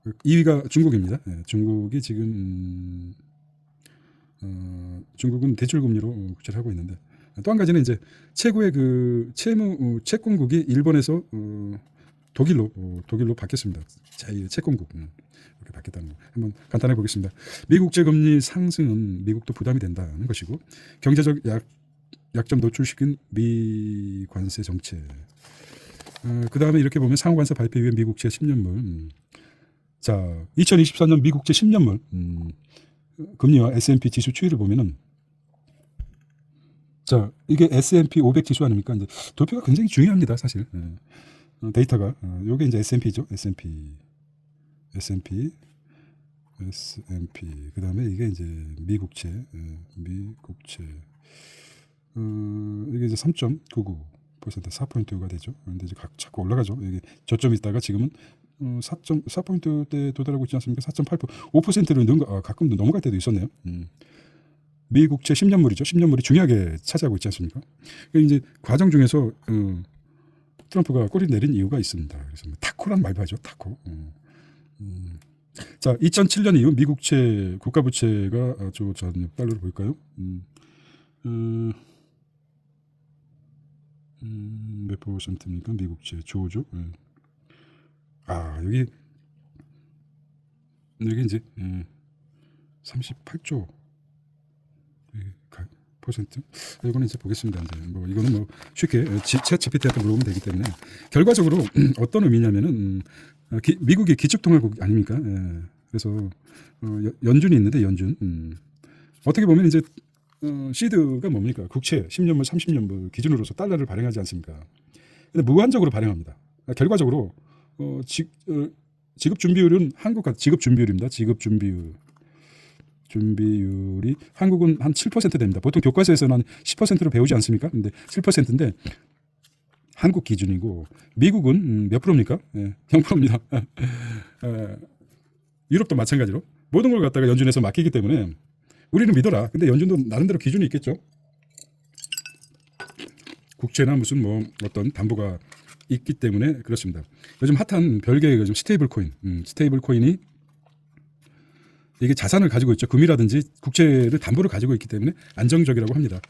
2위가 중국입니다. 중국이 지금 중국은 대출 금리로 국채를 하고 있는데, 또 한 가지는 이제 최고의 그 채권국이 일본에서 독일로 바뀌었습니다. 채권국 이렇게 바뀌었다는 거 한번 간단하게 보겠습니다. 미국 채금리 상승은 미국도 부담이 된다는 것이고, 경제적 약점 노출시킨 미 관세 정책. 그 다음에 이렇게 보면 상호관세 발표 이후에 미국채 10년물. 자, 2024년 미국채 10년물 금리와 S&P 지수 추이를 보면은, 자, 이게 S&P 500 지수 아닙니까? 이제 도표가 굉장히 중요합니다, 사실. 데이터가. 요게 이제 S&P죠. S&P. 그 다음에 이게 이제 미국채. 이게 이제 3.99%, 4포인트가 되죠. 근데 이제 자꾸 올라가죠. 이게 저점이 있다가 지금은 4포인트대 도달하고 있지 않습니까? 4.8%, 5%를 가끔 넘어갈 때도 있었네요. 미국채 10년물이죠. 10년물이 중요하게 차지하고 있지 않습니까? 이제 과정 중에서 트럼프가 꼬리 내린 이유가 있습니다. 그래서 타코란 말도 하죠. 타코. 자, 2007년 이후 미국채 국가부채가 전역 달러로 볼까요? 몇 퍼센트입니까? 미국채 조죠. 여기 이제 38조 퍼센트. 이거는 이제 보겠습니다. 이제 뭐 이거는 뭐 쉽게 챗 GPT한테 물어보면 되기 때문에, 결과적으로 어떤 의미냐면은 미국이 기축통화국 아닙니까? 그래서 연준이 있는데 연준. 어떻게 보면 이제 시드가 뭡니까? 국채 10년물, 30년물 기준으로서 달러를 발행하지 않습니까? 근데 무한적으로 발행합니다. 결과적으로 지급 준비율은 지급 준비율입니다. 지급 준비율이 한국은 한 7% 됩니다. 보통 교과서에서는 한 10%로 배우지 않습니까? 근데 7%인데 한국 기준이고, 미국은 몇 프로입니까? 0%입니다. 유럽도 마찬가지로 모든 걸 갖다가 연준에서 맡기기 때문에 우리는 믿어라. 근데 연준도 나름대로 기준이 있겠죠. 국채나 무슨 뭐 어떤 담보가 있기 때문에 그렇습니다. 요즘 핫한 별개의 요즘 스테이블 코인이 이게 자산을 가지고 있죠. 금이라든지 국채를 담보를 가지고 있기 때문에 안정적이라고 합니다.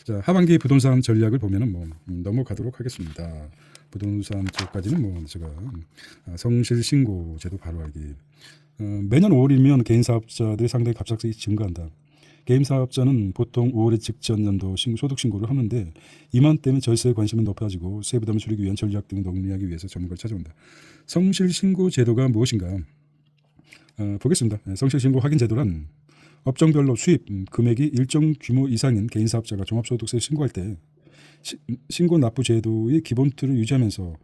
자, 하반기 부동산 전략을 보면은 뭐 넘어가도록 하겠습니다. 부동산 쪽까지는 뭐 제가 성실 신고 제도 발효하기. 매년 5월이면 개인 사업자들이 상당히 갑작스레 증가한다. 개인 사업자는 보통 5월에 직전 연도 소득 신고를 하는데, 이맘때면 절세에 관심은 높아지고 세부 부담을 줄이기 위한 전략 등을 논의하기 위해서 전문가를 찾아온다. 성실 신고 제도가 무엇인가? 보겠습니다. 성실 신고 확인 제도란 업종별로 수입 금액이 일정 규모 이상인 개인 사업자가 종합소득세를 신고할 때 신고 납부 제도의 기본 틀을 유지하면서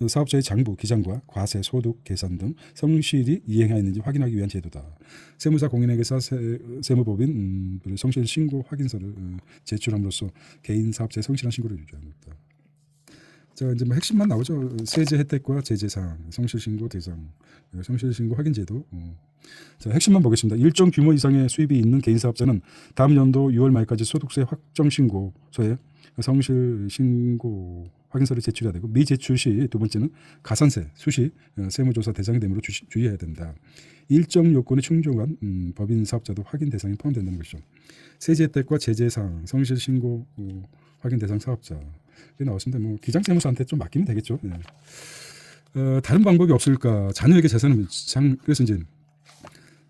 사업자의 장부, 기장과 과세, 소득, 계산 등 성실히 이행하여 있는지 확인하기 위한 제도다. 세무사 공인회계사 세무법인 성실 신고 확인서를 제출함으로써 개인 사업자의 성실한 신고를 유지합니다. 자, 이제 뭐 핵심만 나오죠. 세제 혜택과 제재 사항, 성실 신고 대상, 성실 신고 확인 제도. 자, 핵심만 보겠습니다. 일정 규모 이상의 수입이 있는 개인 사업자는 다음 연도 6월 말까지 소득세 확정 신고서에 성실 신고 확인서를 제출해야 되고, 미제출 시 두 번째는 가산세, 수시, 세무조사 대상이 되므로 주의해야 된다. 일정 요건에 충족한 법인 사업자도 확인 대상에 포함된다는 것이죠. 세제 혜택과 제재 사항, 성실 신고 확인 대상 사업자. 이게 나왔습니다. 뭐 기장세무서한테 좀 맡기면 되겠죠. 예. 다른 방법이 없을까? 자녀에게 재산을 그래서 이제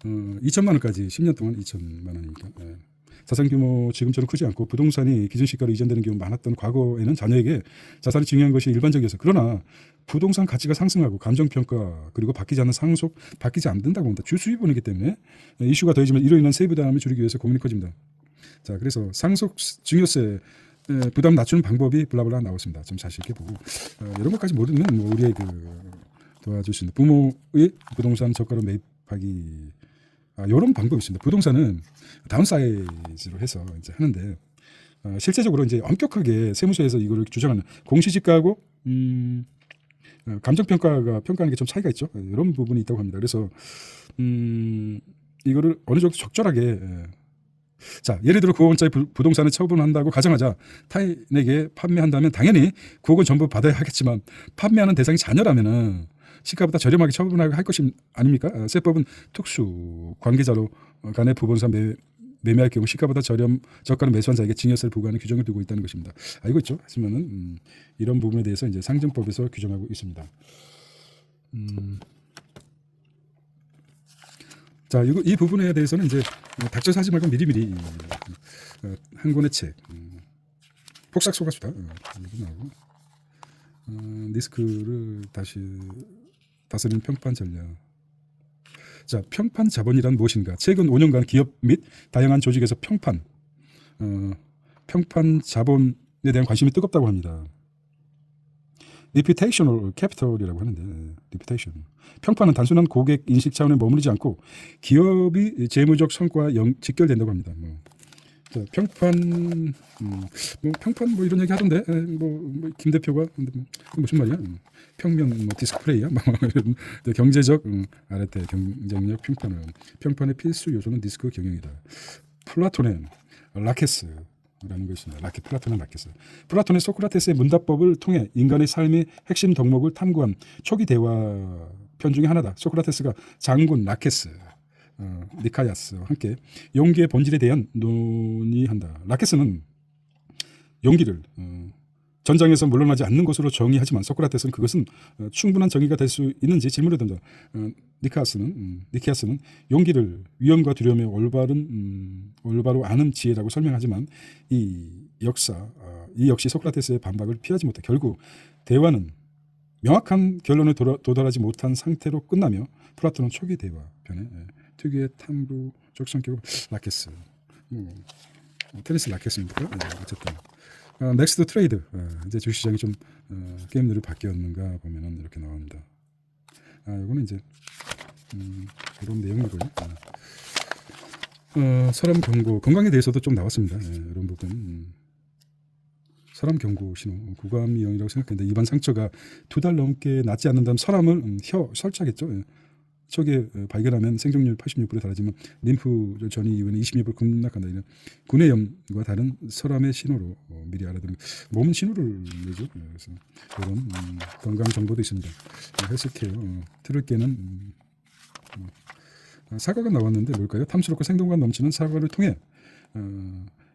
2천만 원까지 10년 동안 2천만 원이니까. 예. 자산 규모 지금처럼 크지 않고 부동산이 기준 시가로 이전되는 경우 많았던 과거에는 자녀에게 자산을 증여한 것이 일반적이었어요. 그러나 부동산 가치가 상승하고 감정평가 그리고 바뀌지 않는 상속 바뀌지 않는다고 봅니다. 주 수입원이기 때문에 이슈가 더해지면 이로 인한 세부 부담을 줄이기 위해서 고민이 커집니다. 자, 그래서 상속 증여세 부담 낮추는 방법이 블라블라 나왔습니다. 좀 자신 있게 보고 이런 것까지 모르면 뭐 우리의 도와줄 수 있는 부모의 부동산 저가로 매입하기 이런 방법이 있습니다. 부동산은 다운사이즈로 해서 이제 하는데 실제적으로 이제 엄격하게 세무서에서 이거를 주장하는 공시지가하고 감정평가가 평가하는 게 좀 차이가 있죠. 이런 부분이 있다고 합니다. 그래서 이거를 어느 정도 적절하게 자, 예를 들어 9억 원짜리 부동산을 처분한다고 가정하자 타인에게 판매한다면 당연히 9억 원 전부 받아야 하겠지만 판매하는 대상이 자녀라면은 시가보다 저렴하게 처분할 것이 아닙니까? 세법은 특수 관계자로 간의 부동산 매매할 경우 시가보다 저가로 매수한 자에게 증여세를 부과하는 규정을 두고 있다는 것입니다. 알고 있죠? 하지만은 이런 부분에 대해서 이제 상정법에서 규정하고 있습니다. 자, 이 부분에 대해서는 이제 닥쳐서 하지 말고 미리미리 한 권의 책 폭삭 속았수다 이거 나오고 리스크를 다시 다스리는 평판 전략. 자, 평판 자본이란 무엇인가? 최근 5년간 기업 및 다양한 조직에서 평판 자본에 대한 관심이 뜨겁다고 합니다. reputational capital이라고 하는데 reputation. 평판은 단순한 고객 인식 차원에 머무르지 않고 기업이 재무적 성과와 직결된다고 합니다. 자, 평판 평판 이런 얘기 하던데 김 대표가 근데 무슨 말이야? 평면 디스플레이야? 경제적 아래테 경쟁력 평판의 필수 요소는 디스크 경영이다. 플라톤의 라케스라는 것입니다. 플라톤의 라케스. 플라톤의 소크라테스의 문답법을 통해 인간의 삶의 핵심 덕목을 탐구한 초기 대화 편 중에 하나다. 소크라테스가 장군 라케스 니카야스와 함께 용기의 본질에 대한 논의한다. 라케스는 용기를 전장에서 물러나지 않는 것으로 정의하지만 소크라테스는 그것은 충분한 정의가 될 수 있는지 질문을 던져. 니키아스는 용기를 위험과 두려움의 올바로 아는 지혜라고 설명하지만 이 역시 소크라테스의 반박을 피하지 못해 결국 대화는 명확한 결론에 도달하지 못한 상태로 끝나며 플라톤은 초기 대화 편에 특유의 탐구적 성격을 라케스 테니스 라케스입니까? 어쨌든 넥스트 트레이드 이제 주식시장이 좀 게임들이 바뀌었는가 보면은 이렇게 나옵니다. 이거는 이제 이런 내용이고요. 사람 경고 건강에 대해서도 좀 나왔습니다. 이런 부분 사람 경고 신호 구강미용이라고 생각했는데 입안 상처가 2달 넘게 낫지 않는다면 사람을 설치하겠죠. 초기에 발견하면 생존율 86% 달아지만 림프 전이 이후에는 26% 급락한다. 이런 구내염과 다른 설암의 신호로 미리 알아두는 몸은 신호를 내죠. 그래서 이런 건강 정보도 있습니다. 헬스케어 틀을 깨는 사과가 나왔는데 뭘까요? 탐스럽고 생동감 넘치는 사과를 통해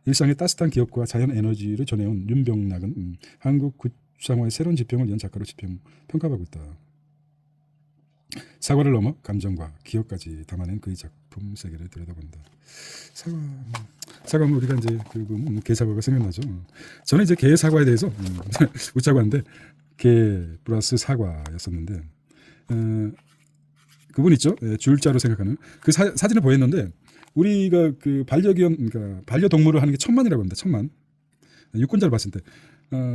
일상의 따뜻한 기업과 자연 에너지를 전해온 윤병락은 한국 구상화의 새로운 지평을 연 작가로 평가받고 있다. 사과를 넘어 감정과 기억까지 담아낸 그의 작품 세계를 들여다본다. 사과는 우리가 이제 게사과가 생각나죠. 저는 이제 게 사과에 대해서 웃자고 하는데 게 플러스 사과였었는데 그분 있죠. 줄자로 생각하는 그 사진을 보였는데 우리가 그 그러니까 반려동물을 하는 게 천만이라고 합니다. 천만. 유권자를 봤을 때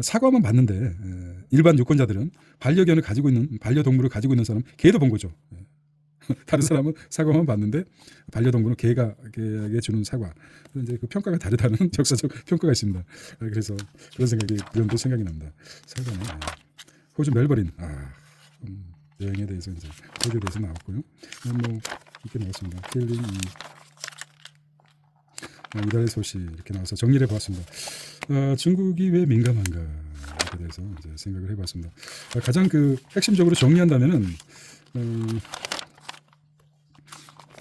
사과만 봤는데 일반 유권자들은 반려동물을 가지고 있는 사람 개도 본 거죠. 다른 사람은 사과만 봤는데 반려동물은 개에게 주는 사과. 이제 그 평가가 다르다는 역사적 평가가 있습니다. 그래서 그런 생각이 불현듯 생각이 납니다. 사과는 호주 멜버른 여행에 대해서 이제 호주에 대해서 나왔고요. 뭐 이렇게 나왔습니다. 킬링 이달의 소식 이렇게 나와서 정리를 해봤습니다. 중국이 왜 민감한가에 대해서 이제 생각을 해봤습니다. 가장 그 핵심적으로 정리한다면은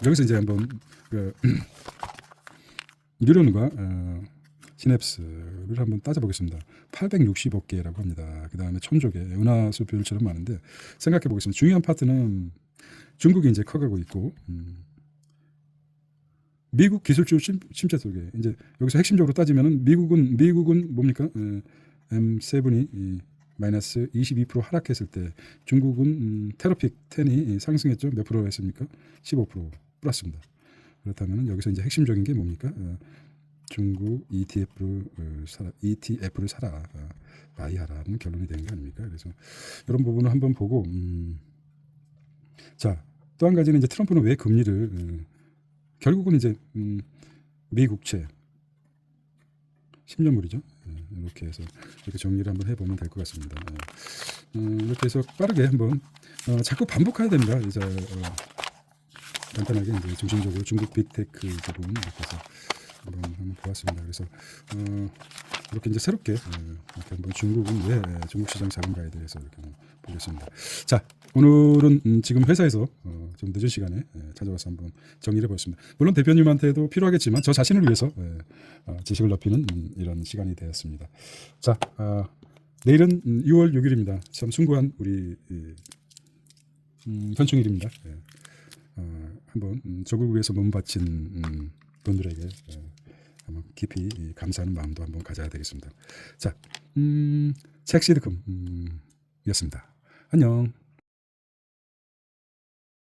여기서 이제 한번 그 뉴런과 시냅스를 한번 따져보겠습니다. 865개라고 합니다. 그 다음에 1000조 개, 은하수 비율처럼 많은데 생각해 보겠습니다. 중요한 파트는 중국이 이제 커가고 있고, 미국 기술주 침체 속에 이제 여기서 핵심적으로 따지면은 미국은 뭡니까? M7이 마이너스 22% 하락했을 때 중국은 테러픽 10이 상승했죠. 몇 프로 했습니까? 15% 플러스입니다. 그렇다면 여기서 이제 핵심적인 게 뭡니까? 중국 ETF를 사라, 바이하라는 결론이 되는 게 아닙니까? 그래서 이런 부분을 한번 보고, 자, 또 한 가지는 이제 트럼프는 왜 금리를 결국은 이제 미국채 10년물이죠. 이렇게 해서 이렇게 정리를 한번 해보면 될 것 같습니다. 이렇게 해서 빠르게 한번 자꾸 반복해야 됩니다. 이제 간단하게 이제 중심적으로 중국 빅테크 부분 이렇게 해서 한번 보았습니다. 그래서 이렇게 이제 새롭게 이렇게 한번 중국은 왜 중국 시장 자금가에 대해서 이렇게 한번 보겠습니다. 자, 오늘은 지금 회사에서 좀 늦은 시간에 찾아와서 한번 정리를 해보겠습니다. 물론 대표님한테도 필요하겠지만 저 자신을 위해서 지식을 넓히는 이런 시간이 되었습니다. 자, 내일은 6월 6일입니다. 참 숭고한 우리 현충일입니다. 한번 저국을 위해서 몸 바친 분들에게 한번 깊이 감사하는 마음도 한번 가져야 되겠습니다. 자, 책시드금이었습니다. 안녕.